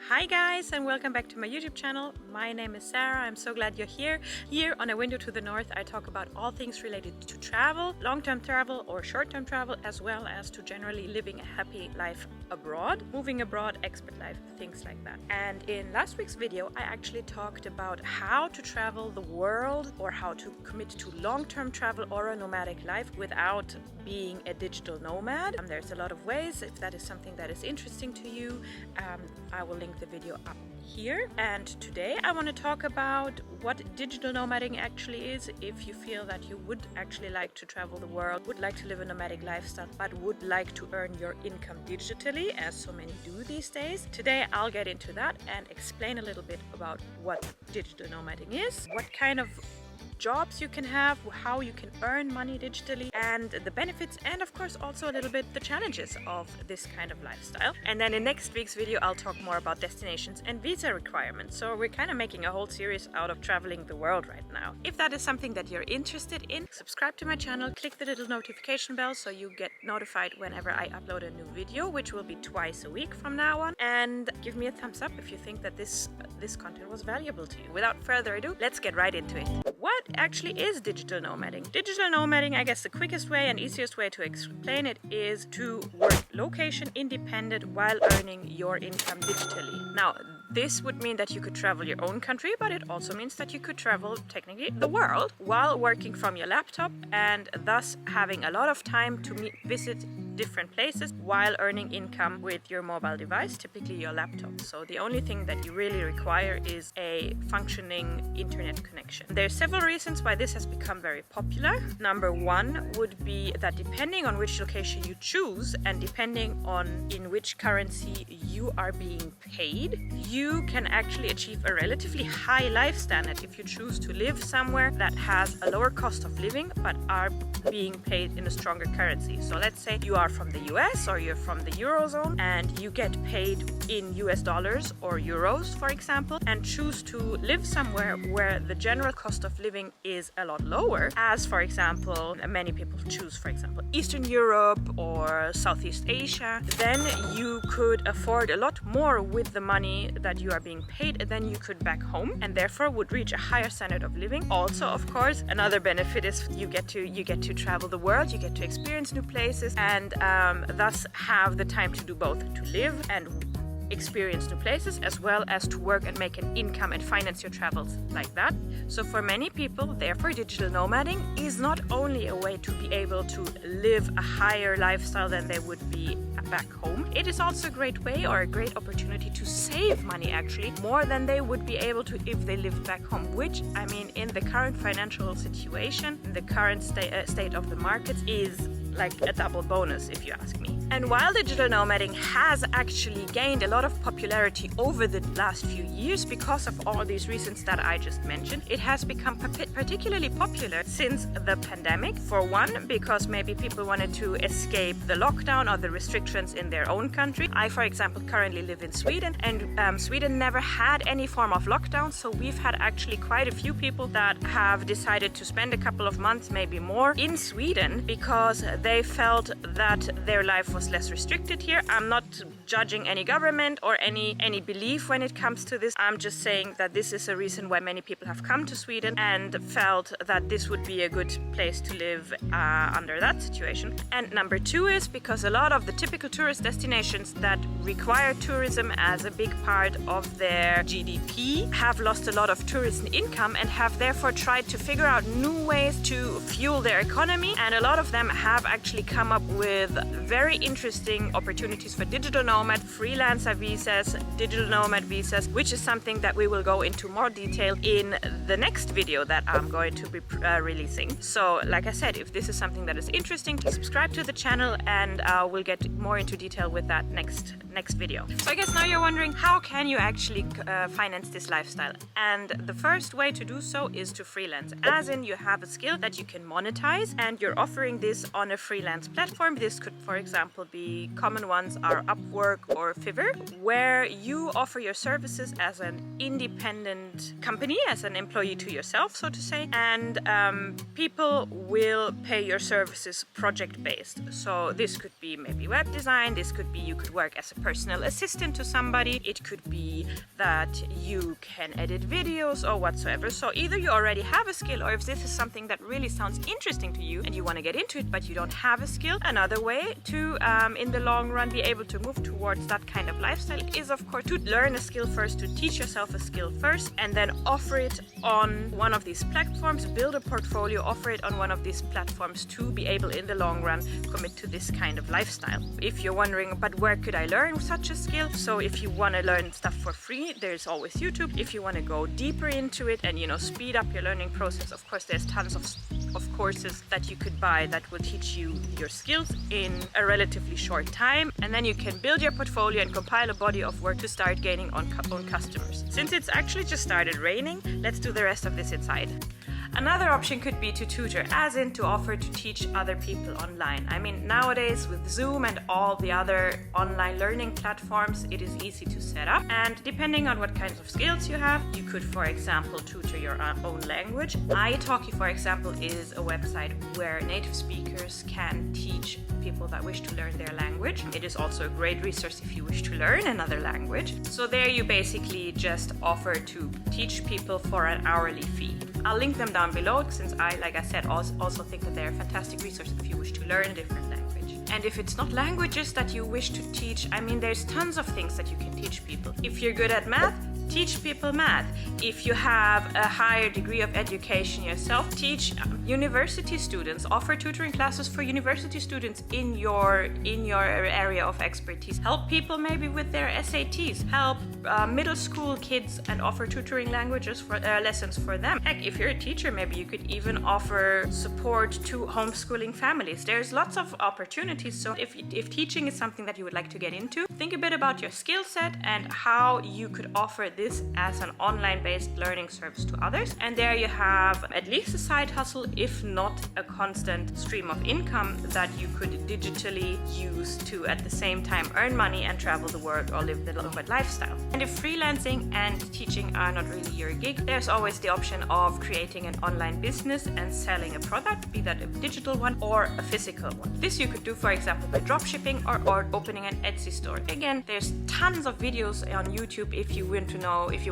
Hi guys, and welcome back to my YouTube channel. My name is Sarah. I'm so glad you're here. Here on A Window to the North, I talk about all things related to travel, long-term travel or short-term travel, as well as to generally living a happy life abroad, moving abroad, expat life, things like that. And in last week's video, I actually talked about how to travel the world or how to commit to long-term travel or a nomadic life without being a digital nomad. There's a lot of ways. If that is something that is interesting to you, I will link the video up here. And today I want to talk about what digital nomading actually is. If you feel that you would actually like to travel the world, would like to live a nomadic lifestyle, but would like to earn your income digitally, as so many do these days. Today I'll get into that and explain a little bit about what digital nomading is, what kind of jobs you can have, how you can earn money digitally, and the benefits, and of course also a little bit the challenges of this kind of lifestyle. And then in next week's video I'll talk more about destinations and visa requirements. So we're kind of making a whole series out of traveling the world right now. If that is something that you're interested in, subscribe to my channel, click the little notification bell so you get notified whenever I upload a new video, which will be twice a week from now on, and give me a thumbs up if you think that this content was valuable to you. Without further ado, let's get right into it. What actually is digital nomading? Digital nomading, I guess the quickest way and easiest way to explain it is to work location independent while earning your income digitally. Now, this would mean that you could travel your own country, but it also means that you could travel technically the world while working from your laptop and thus having a lot of time to visit different places while earning income with your mobile device, typically your laptop. So the only thing that you really require is a functioning internet connection. There are several reasons why this has become very popular. Number one would be that depending on which location you choose and depending on in which currency you are being paid, you can actually achieve a relatively high life standard if you choose to live somewhere that has a lower cost of living but are being paid in a stronger currency. So let's say you are from the US or you're from the Eurozone and you get paid in US dollars or euros, for example, and choose to live somewhere where the general cost of living is a lot lower, as for example, many people choose, for example, Eastern Europe or Southeast Asia, then you could afford a lot more with the money that you are being paid than you could back home, and therefore would reach a higher standard of living. Also, of course, another benefit is you get to travel the world, you get to experience new places, and thus have the time to do both, to live and experience new places as well as to work and make an income and finance your travels like that. So for many people, therefore, digital nomading is not only a way to be able to live a higher lifestyle than they would be back home, it is also a great way or a great opportunity to save money, actually more than they would be able to if they lived back home, which, I mean, in the current financial situation, the current state of the markets, is like a double bonus if you ask me. And while digital nomading has actually gained a lot of popularity over the last few years because of all these reasons that I just mentioned, it has become particularly popular since the pandemic. For one, because maybe people wanted to escape the lockdown or the restrictions in their own country. I, for example, currently live in Sweden, and Sweden never had any form of lockdown, so we've had actually quite a few people that have decided to spend a couple of months, maybe more, in Sweden because they felt that their life was less restricted here. I'm not judging any government or any belief when it comes to this. I'm just saying that this is a reason why many people have come to Sweden and felt that this would be a good place to live under that situation. And number two is because a lot of the typical tourist destinations that require tourism as a big part of their GDP have lost a lot of tourism income and have therefore tried to figure out new ways to fuel their economy, and a lot of them have actually come up with very interesting opportunities for digital nomad, freelancer visas, digital nomad visas, which is something that we will go into more detail in the next video that I'm going to be releasing. So like I said, if this is something that is interesting, subscribe to the channel and we'll get more into detail with that next video. So I guess now you're wondering, how can you actually finance this lifestyle? And the first way to do so is to freelance, as in you have a skill that you can monetize and you're offering this on a freelance platform. This could, for example, example, be common ones are Upwork or Fiverr, where you offer your services as an independent company, as an employee to yourself, so to say, and people will pay your services project-based. So this could be maybe web design, this could be you could work as a personal assistant to somebody, it could be that you can edit videos or whatsoever. So either you already have a skill, or if this is something that really sounds interesting to you and you want to get into it but you don't have a skill, another way to in the long run be able to move towards that kind of lifestyle is of course to learn a skill first, to teach yourself a skill first, and then offer it on one of these platforms, build a portfolio, offer it on one of these platforms to be able in the long run commit to this kind of lifestyle. If you're wondering, but where could I learn such a skill? So if you want to learn stuff for free, there's always YouTube. If you want to go deeper into it and speed up your learning process, of course there's tons of courses that you could buy that will teach you your skills in a relatively short time, and then you can build your portfolio and compile a body of work to start gaining own customers. Since it's actually just started raining, let's do the rest of this inside. Another option could be to tutor, as in to offer to teach other people online. I mean, nowadays with Zoom and all the other online learning platforms, it is easy to set up. And depending on what kinds of skills you have, you could, for example, tutor your own language. italki, for example, is a website where native speakers can teach people that wish to learn their language. It is also a great resource if you wish to learn another language. So there you basically just offer to teach people for an hourly fee. I'll link them down below, since like I said, also think that they're a fantastic resource if you wish to learn a different language. And if it's not languages that you wish to teach, I mean, there's tons of things that you can teach people. If you're good at math, teach people math. If you have a higher degree of education yourself, teach university students, offer tutoring classes for university students in your area of expertise. Help people maybe with their SATs. Help middle school kids and offer tutoring languages for lessons for them. Heck, if you're a teacher, maybe you could even offer support to homeschooling families. There's lots of opportunities. So if teaching is something that you would like to get into, think a bit about your skill set and how you could offer this as an online-based learning service to others. And there you have at least a side hustle, if not a constant stream of income that you could digitally use to at the same time earn money and travel the world or live the nomad lifestyle. And if freelancing and teaching are not really your gig, there's always the option of creating an online business and selling a product, be that a digital one or a physical one. This you could do, for example, by dropshipping or opening an Etsy store. Again, there's tons of videos on YouTube if you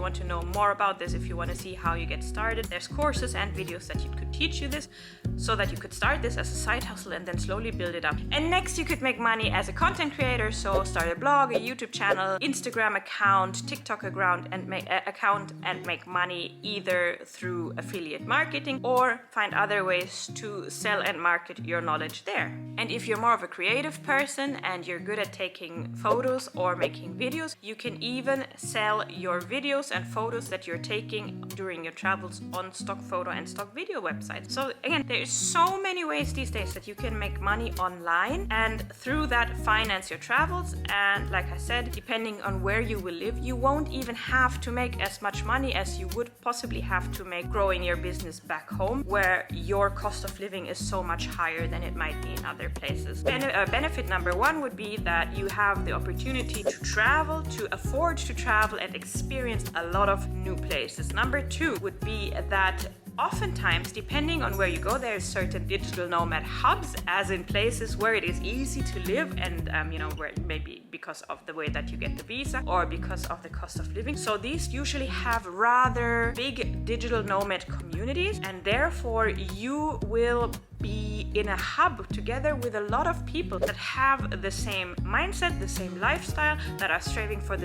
want to know more about this, if you want to see how you get started. There's courses and videos that could teach you this, so that you could start this as a side hustle and then slowly build it up. And next you could make money as a content creator, so start a blog, a YouTube channel, Instagram account, TikTok account, and make money either through affiliate marketing or find other ways to sell and market your knowledge there. And if you're more of a creative person and you're good at taking photos or making videos, you can even sell your videos and photos that you're taking during your travels on stock photo and stock video websites. So again, there's so many ways these days that you can make money online and through that finance your travels. And like I said, depending on where you will live, you won't even have to make as much money as you would possibly have to make growing your business back home, where your cost of living is so much higher than it might be in other places. Benefit number one would be that you have the opportunity to travel, to afford to travel and experience a lot of new places. Number two would be that oftentimes, depending on where you go, there are certain digital nomad hubs, as in places where it is easy to live and, where maybe because of the way that you get the visa or because of the cost of living. So these usually have rather big digital nomad communities, and therefore you will be in a hub together with a lot of people that have the same mindset, the same lifestyle, that are striving for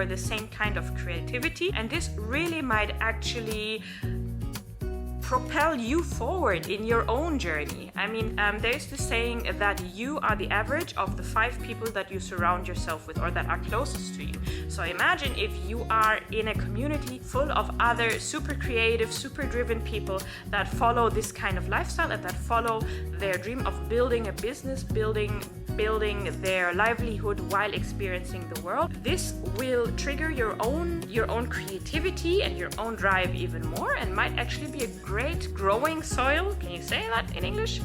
the same kind of creativity. And this really might actually propel you forward in your own journey. I mean, there's the saying that you are the average of the 5 people that you surround yourself with or that are closest to you. So imagine if you are in a community full of other super creative, super driven people that follow this kind of lifestyle and that follow their dream of building a business, building their livelihood while experiencing the world. This will trigger your own creativity and your own drive even more, and might actually be a great growing soil. Can you say that in English?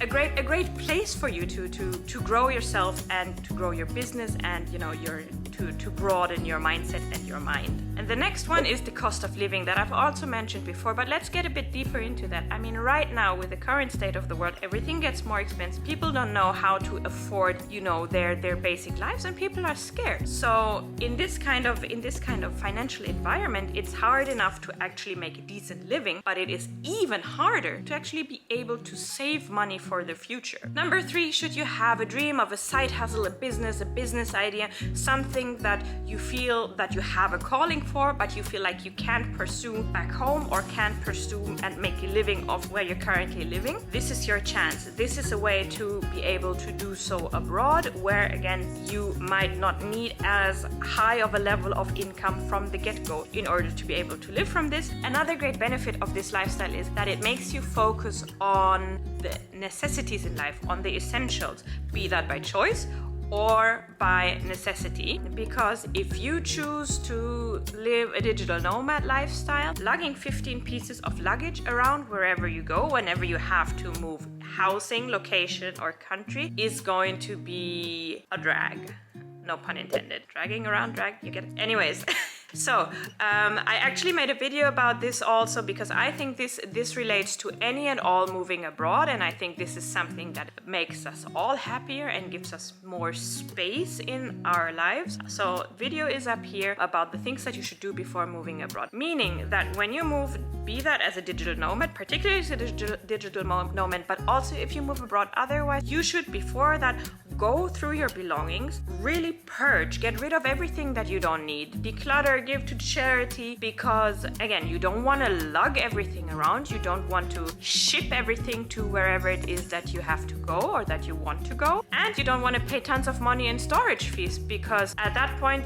A a great place for you to grow yourself and to grow your business and to broaden your mindset and your mind. And the next one is the cost of living that I've also mentioned before, but let's get a bit deeper into that. I mean, right now with the current state of the world, everything gets more expensive. People don't know how to afford, their basic lives, and people are scared. So in this kind of financial environment, it's hard enough to actually make a decent living, but it is even harder to actually be able to save money for the future. Number 3, should you have a dream of a side hustle, a business idea, something that you feel that you have a calling for, but you feel like you can't pursue back home or can't pursue and make a living off where you're currently living, this is your chance. This is a way to be able to do so abroad, where again you might not need as high of a level of income from the get-go in order to be able to live from this. Another great benefit of this lifestyle is that it makes you focus on the necessities in life, on the essentials, be that by choice or by necessity. Because if you choose to live a digital nomad lifestyle, lugging 15 pieces of luggage around wherever you go, whenever you have to move housing, location, or country, is going to be a drag. No pun intended. Dragging around, you get it. Anyways. So, I actually made a video about this also because I think this relates to any and all moving abroad, and I think this is something that makes us all happier and gives us more space in our lives. So, video is up here about the things that you should do before moving abroad. Meaning that when you move, be that as a digital nomad, particularly as a digital nomad, but also if you move abroad otherwise, you should before that go through your belongings, really purge, get rid of everything that you don't need, declutter, give to charity, because again, you don't want to lug everything around, you don't want to ship everything to wherever it is that you have to go or that you want to go, and you don't want to pay tons of money in storage fees, because at that point,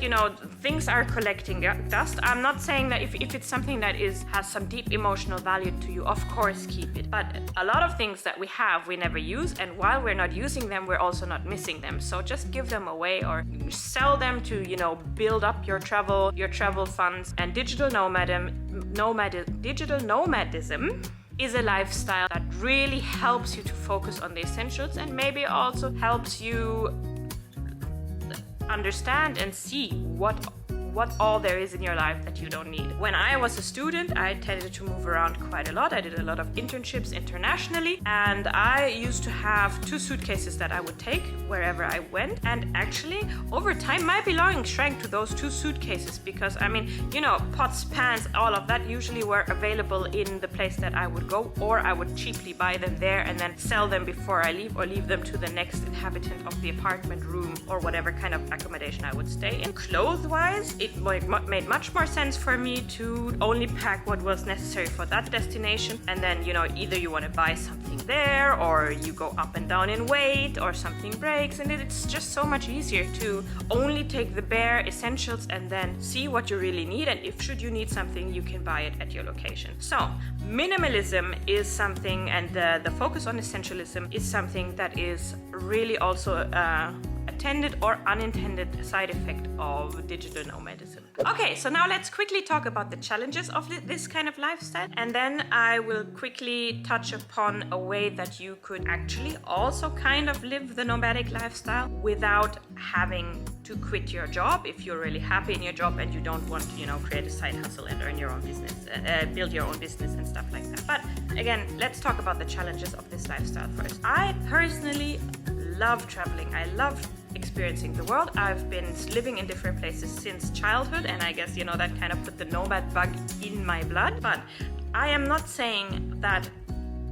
things are collecting dust. I'm not saying that if it's something that has some deep emotional value to you, of course keep it, but a lot of things that we never use, and while we're not using them, we're also not missing them. So just give them away or sell them to build up your travel funds. And digital nomadism is a lifestyle that really helps you to focus on the essentials and maybe also helps you understand and see what all there is in your life that you don't need. When I was a student, I tended to move around quite a lot. I did a lot of internships internationally, and I used to have 2 suitcases that I would take wherever I went. And actually, over time, my belongings shrank to those 2 suitcases because, pots, pans, all of that usually were available in the place that I would go, or I would cheaply buy them there and then sell them before I leave, or leave them to the next inhabitant of the apartment, room, or whatever kind of accommodation I would stay in. Clothes-wise, it made much more sense for me to only pack what was necessary for that destination, and then either you want to buy something there or you go up and down in weight or something breaks, and it's just so much easier to only take the bare essentials and then see what you really need, and if should you need something, you can buy it at your location. So minimalism is something, and the focus on essentialism is something that is really also attended or unintended side effect of digital nomadism. Okay, so now let's quickly talk about the challenges of this kind of lifestyle, and then I will quickly touch upon a way that you could actually also kind of live the nomadic lifestyle without having to quit your job if you're really happy in your job and you don't want to, create a side hustle and earn your own business, build your own business and stuff like that. But again, let's talk about the challenges of this lifestyle first. I personally love traveling. I love experiencing the world. I've been living in different places since childhood, and I guess that kind of put the nomad bug in my blood. But I am not saying that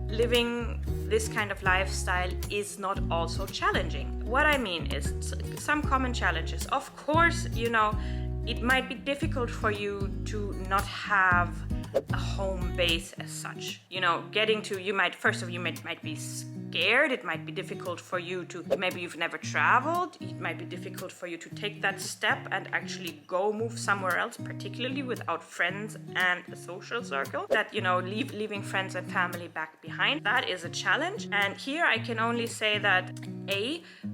living this kind of lifestyle is not also challenging. What I mean is some common challenges. Of course, it might be difficult for you to not have a home base as such. You might be scared. It might be difficult for you to, maybe you've never traveled. It might be difficult for you to take that step and actually go move somewhere else, particularly without friends and a social circle, that, leaving friends and family back behind. That is a challenge. And here I can only say that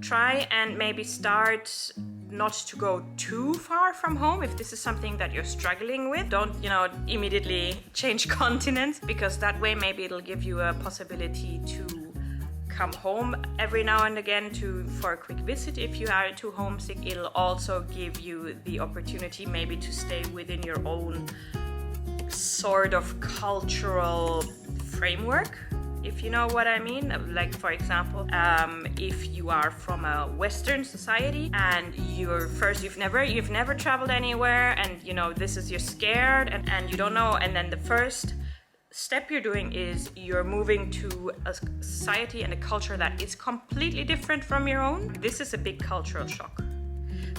try and maybe start not to go too far from home. If this is something that you're struggling with, don't, immediately change continents, because that way maybe it'll give you a possibility to come home every now and again for a quick visit if you are too homesick. It'll also give you the opportunity maybe to stay within your own sort of cultural framework, if you know what I mean. Like, for example, if you are from a Western society and you've never traveled anywhere, and you know this is, you're scared and you don't know, and then the first step you're doing is you're moving to a society and a culture that is completely different from your own. This is a big cultural shock.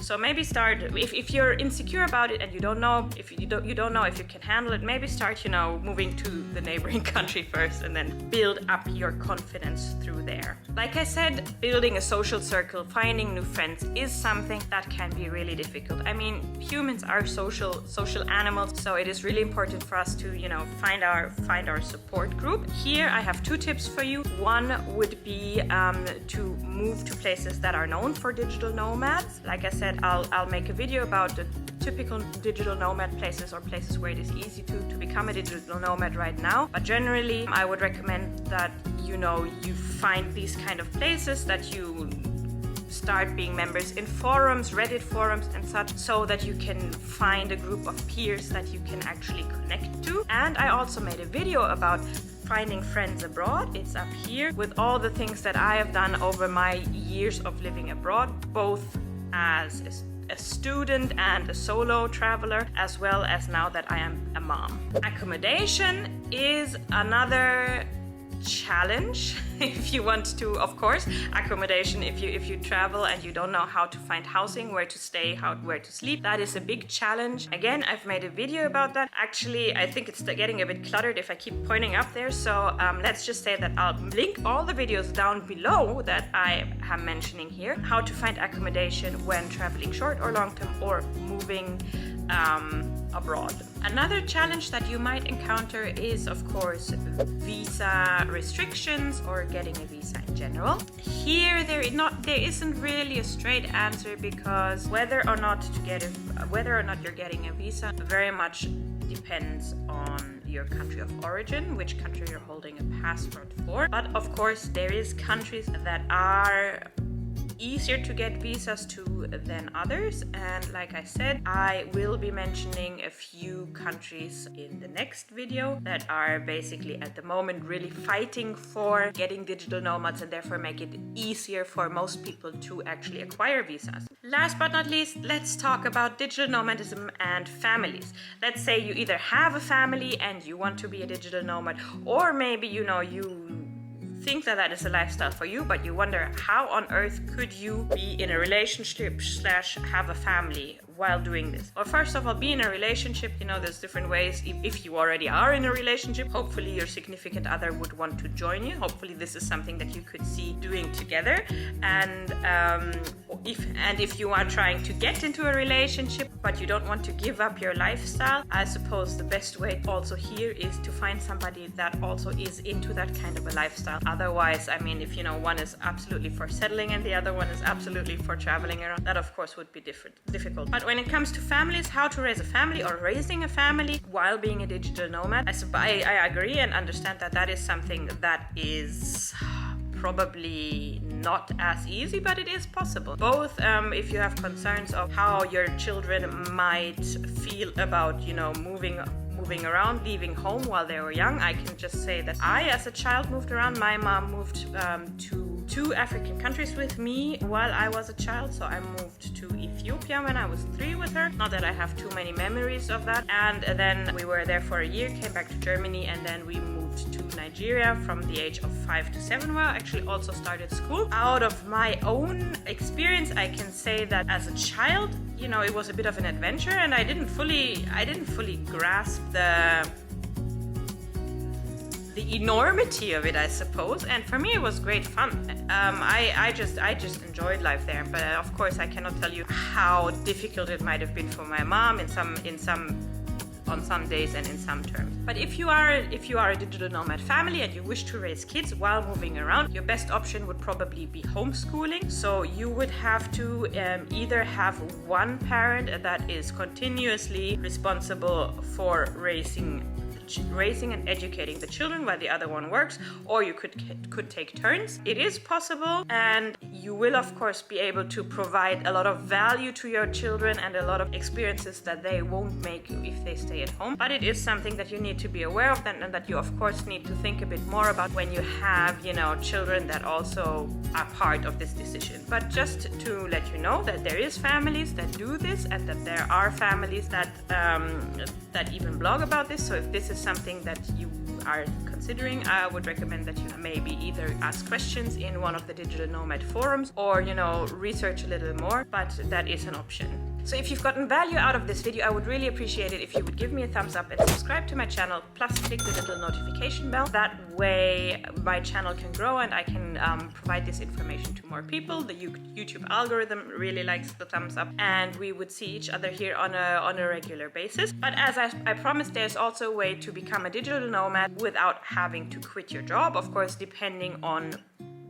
So maybe start, if you're insecure about it and you don't know if you don't know if you can handle it, maybe start, you know, moving to the neighboring country first and then build up your confidence through there. Like I said, building a social circle, finding new friends is something that can be really difficult. I mean, humans are social animals, so it is really important for us to, you know, find our support group. Here I have 2 tips for you. One would be to move to places that are known for digital nomads. Like I said, I'll make a video about the typical digital nomad places, or places where it is easy to become a digital nomad right now. But generally, I would recommend that, you know, you find these kind of places, that you start being members in forums, Reddit forums and such, so that you can find a group of peers that you can actually connect to. And I also made a video about finding friends abroad. It's up here with all the things that I have done over my years of living abroad, both as a student and a solo traveler, as well as now that I am a mom. Accommodation is another challenge if you want to, of course. Accommodation, if you travel and you don't know how to find housing, where to stay, where to sleep, that is a big challenge. Again, I've made a video about that. Actually, I think it's getting a bit cluttered if I keep pointing up there, so let's just say that I'll link all the videos down below that I am mentioning here. How to find accommodation when traveling short or long term, or moving abroad. Another challenge that you might encounter is, of course, visa restrictions, or getting a visa in general. Here there isn't really a straight answer, because whether or not you're getting a visa very much depends on your country of origin, which country you're holding a passport for. But of course, there is countries that are easier to get visas to than others, and like I said, I will be mentioning a few countries in the next video that are basically at the moment really fighting for getting digital nomads, and therefore make it easier for most people to actually acquire visas. Last but not least, let's talk about digital nomadism and families. Let's say you either have a family and you want to be a digital nomad, or maybe you think that is a lifestyle for you, but you wonder how on earth could you be in a relationship / have a family while doing this. Well, first of all, be in a relationship, you know, there's different ways. If you already are in a relationship, hopefully your significant other would want to join you. Hopefully this is something that you could see doing together. And if you are trying to get into a relationship but you don't want to give up your lifestyle, I suppose the best way also here is to find somebody that also is into that kind of a lifestyle. Otherwise, I mean, if you know one is absolutely for settling and the other one is absolutely for traveling around, that of course would be difficult. But when it comes to families, how to raise a family or raising a family while being a digital nomad, I agree and understand that is something that is probably not as easy, but it is possible. Both if you have concerns of how your children might feel about, you know, moving around, leaving home while they were young. I can just say that I, as a child, moved around. My mom moved to 2 African countries with me while I was a child. So I moved to Ethiopia when I was 3 with her. Not that I have too many memories of that. And then we were there for a year, came back to Germany, and then we moved to Nigeria from the age of 5 to 7, where I actually also started school. Out of my own experience, I can say that as a child, you know, it was a bit of an adventure, and I didn't fully grasp the enormity of it, I suppose. And for me, it was great fun. I just enjoyed life there. But of course, I cannot tell you how difficult it might have been for my mom on some days and in some terms. But if you are a digital nomad family and you wish to raise kids while moving around, your best option would probably be homeschooling. So you would have to either have one parent that is continuously responsible for raising raising and educating the children while the other one works, or you could take turns. It is possible, and you will of course be able to provide a lot of value to your children and a lot of experiences that they won't make if they stay at home. But it is something that you need to be aware of, and that you of course need to think a bit more about when you have, you know, children that also are part of this decision. But just to let you know that there is families that do this, and that there are families that that even blog about this. So if this is something that you are considering, I would recommend that you maybe either ask questions in one of the Digital Nomad forums, or, you know, research a little more, but that is an option. So if you've gotten value out of this video, I would really appreciate it if you would give me a thumbs up and subscribe to my channel, plus click the little notification bell. That way my channel can grow and I can provide this information to more people. The YouTube algorithm really likes the thumbs up, and we would see each other here on a regular basis. But as I promised, there's also a way to become a digital nomad without having to quit your job, of course, depending on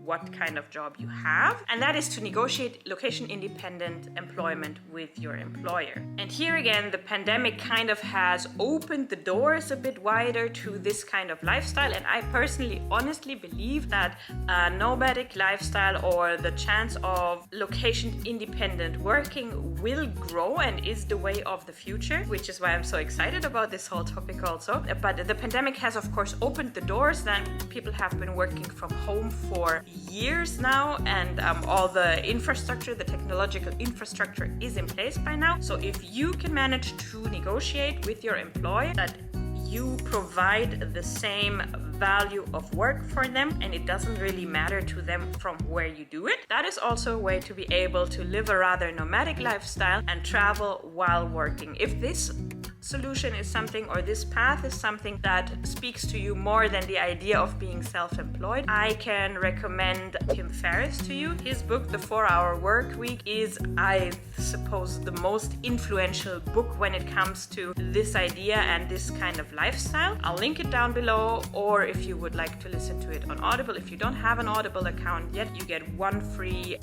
what kind of job you have, and that is to negotiate location-independent employment with your employer. And here again, the pandemic kind of has opened the doors a bit wider to this kind of lifestyle, and I personally honestly believe that a nomadic lifestyle, or the chance of location-independent working, will grow and is the way of the future, which is why I'm so excited about this whole topic also. But the pandemic has of course opened the doors. Then people have been working from home for years now, and all the infrastructure, the technological infrastructure is in place by now. So if you can manage to negotiate with your employer that you provide the same value of work for them, and it doesn't really matter to them from where you do it, that is also a way to be able to live a rather nomadic lifestyle and travel while working. If this solution is something, or this path is something that speaks to you more than the idea of being self-employed, I can recommend Tim Ferriss to you. His book, The 4-Hour Work Week, is, I suppose, the most influential book when it comes to this idea and this kind of lifestyle. I'll link it down below, or if you would like to listen to it on Audible, if you don't have an Audible account yet, you get one free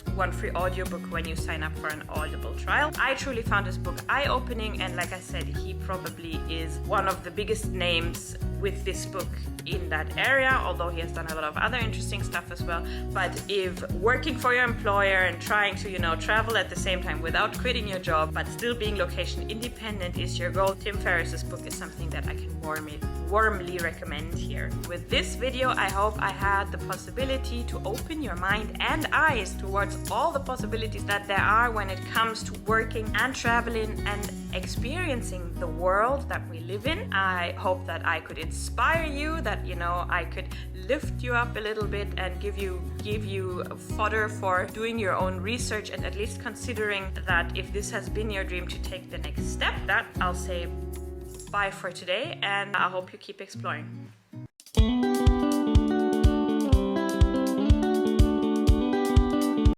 audiobook when you sign up for an Audible trial. I truly found this book eye-opening, and like I said, he probably is one of the biggest names with this book in that area, although he has done a lot of other interesting stuff as well. But if working for your employer and trying to, you know, travel at the same time without quitting your job but still being location independent is your goal, Tim Ferriss's book is something that I can warmly recommend here. With this video, I hope I had the possibility to open your mind and eyes towards all the possibilities that there are when it comes to working and traveling and experiencing the world that we live in. I hope that I could inspire you, that, you know, I could lift you up a little bit and give you fodder for doing your own research, and at least considering that if this has been your dream, to take the next step. That I'll say bye for today, and I hope you keep exploring.